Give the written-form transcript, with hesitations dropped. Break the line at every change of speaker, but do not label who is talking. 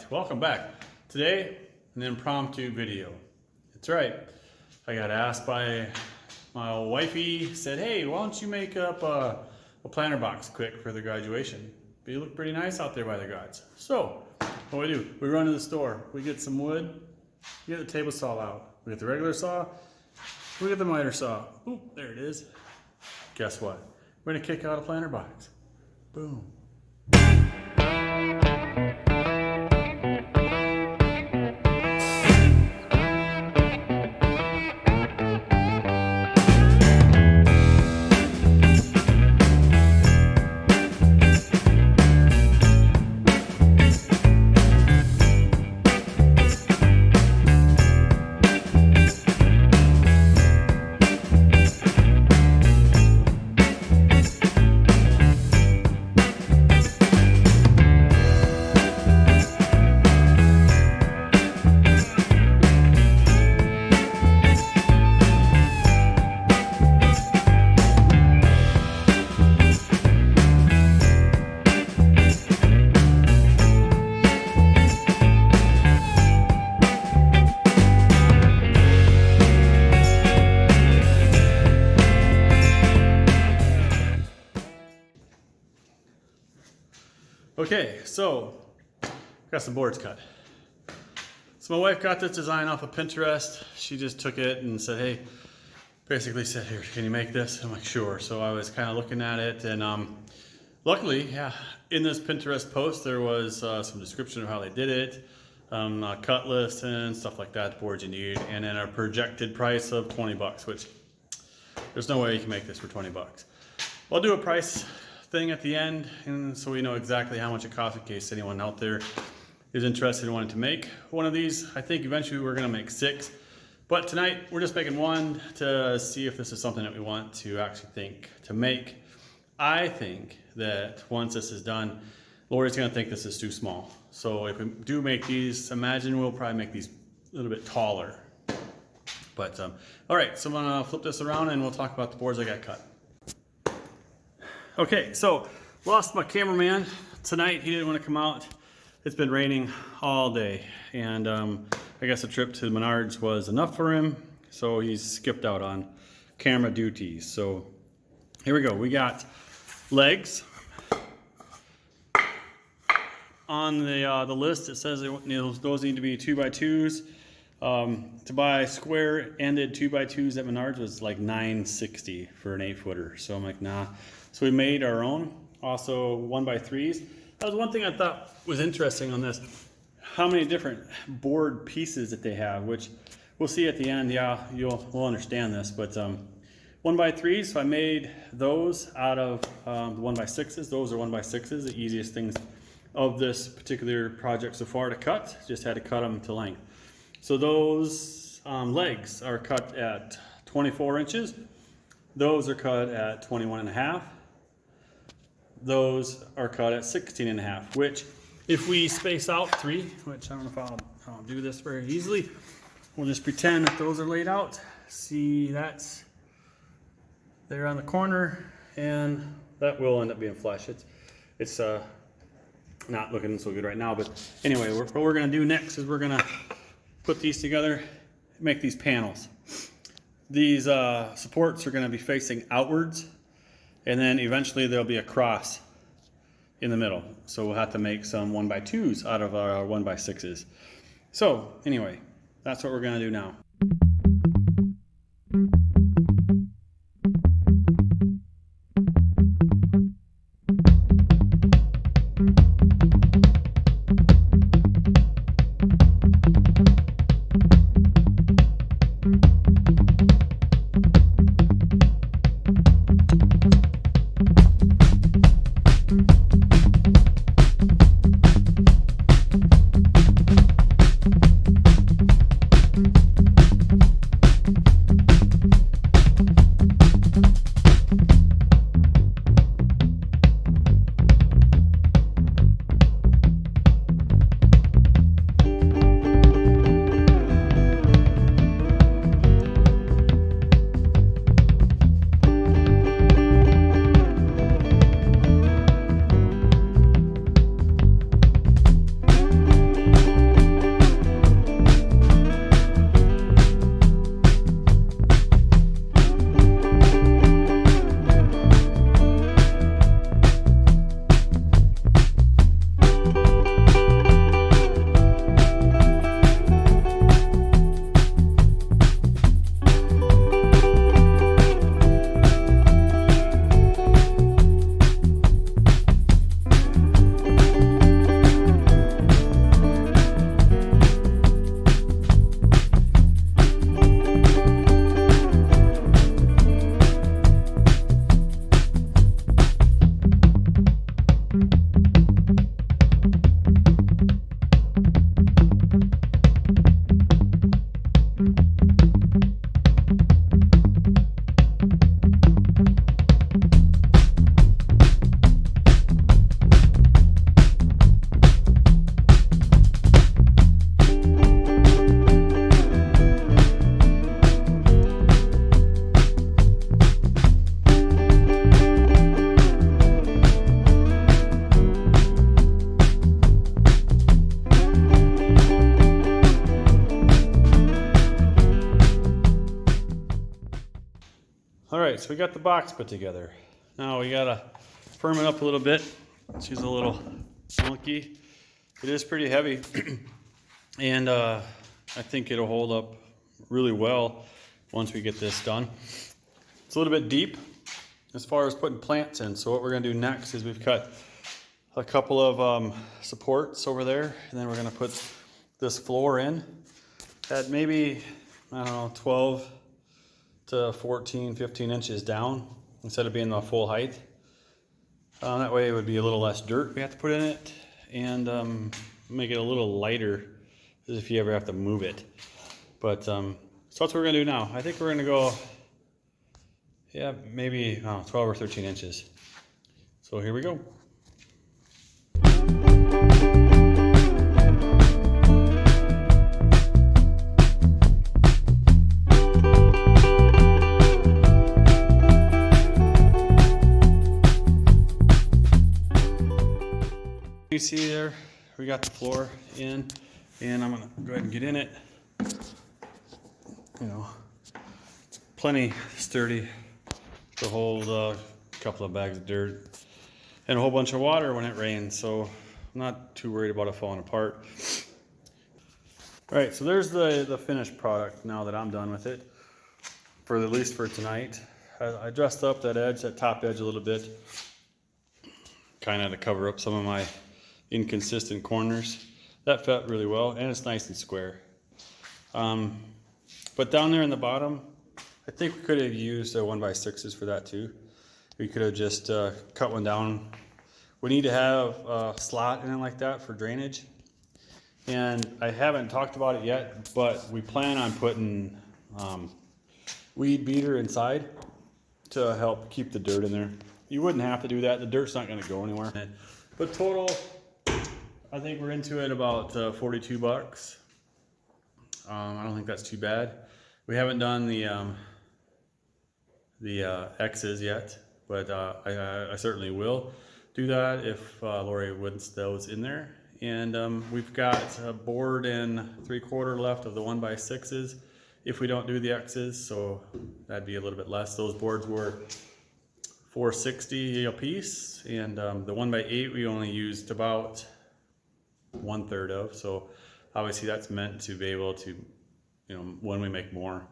right, welcome back. Today, an impromptu video. That's right. I got asked by my wifey, said, hey, why don't you make up a planter box quick for the graduation? You look pretty nice out there by the gods. So, what we do, we run to the store, we get some wood, we get the table saw out, we get the regular saw, we get the miter saw. Oop, there it is. Guess what? We're gonna kick out a planter box. Boom. Okay, so got some boards cut. So my wife got this design off of Pinterest. She just took it and said, hey, basically said, here, can you make this? I'm like, sure. So I was kind of looking at it, and luckily, yeah, in this Pinterest post, there was some description of how they did it, a cut list and stuff like that, the boards you need, and then a projected price of 20 bucks, which there's no way you can make this for 20 bucks. I'll do a price thing at the end, and so we know exactly how much it costs in case anyone out there is interested in wanting to make one of these. I think eventually we're going to make 6, but tonight we're just making one to see if this is something that we want to actually think to make. I think that once this is done, Lori's going to think this is too small. So if we do make these, imagine we'll probably make these a little bit taller. But all right, so I'm going to flip this around and we'll talk about the boards I got cut. Okay, so lost my cameraman tonight. He didn't want to come out. It's been raining all day, and I guess a trip to Menards was enough for him, so he's skipped out on camera duties. So here we go. We got legs. On the list, it says those need to be 2x2s. To buy square-ended 2x2s at Menards was like $9.60 for an 8-footer. So I'm like, nah. So we made our own, also 1x3s. That was one thing I thought was interesting on this. How many different board pieces that they have, which we'll see at the end. Yeah, we'll understand this, but 1x3s, so I made those out of the 1x6s. Those are 1x6s, the easiest things of this particular project so far to cut. Just had to cut them to length. So those legs are cut at 24 inches. Those are cut at 21.5. Those are cut at 16.5, which if we space out 3, which I don't know if I'll do this very easily, we'll just pretend that those are laid out. See, that's there on the corner, and that will end up being flush. It's not looking so good right now, but anyway, what we're gonna do next is we're gonna put these together, make these panels. These supports are going to be facing outwards, and then eventually there'll be a cross in the middle. So we'll have to make some 1x2s out of our 1x6s. So anyway, that's what we're going to do now. All right, so we got the box put together. Now we gotta firm it up a little bit. She's a little funky. It is pretty heavy, and I think it'll hold up really well once we get this done. It's a little bit deep as far as putting plants in. So what we're gonna do next is we've cut a couple of supports over there, and then we're gonna put this floor in at maybe, I don't know, 12 to 14, 15 inches down instead of being the full height. That way it would be a little less dirt we have to put in it, and make it a little lighter if you ever have to move it. But so that's what we're gonna do now. I think we're gonna go, yeah, maybe 12 or 13 inches. So here we go. You see there, we got the floor in, and I'm gonna go ahead and get in it. You know, it's plenty sturdy to hold a couple of bags of dirt and a whole bunch of water when it rains, so I'm not too worried about it falling apart. All right, so there's the finished product now that I'm done with it, at least for tonight. I dressed up that top edge a little bit, kind of to cover up some of my inconsistent corners. That fit really well, and it's nice and square. But down there in the bottom, I think we could have used 1x6s for that too. We could have just cut one down. We need to have a slot in it like that for drainage. And I haven't talked about it yet, but we plan on putting weed beater inside to help keep the dirt in there. You wouldn't have to do that. The dirt's not gonna go anywhere. But total, I think we're into it about 42 bucks. I don't think that's too bad. We haven't done the X's yet, but I certainly will do that if Lori wants those in there. And we've got a board and 3/4 left of the 1x6s if we don't do the X's, so that'd be a little bit less. Those boards were $4.60 a piece, and the 1x8 we only used about 1/3 of, so obviously that's meant to be able to, you know, when we make more,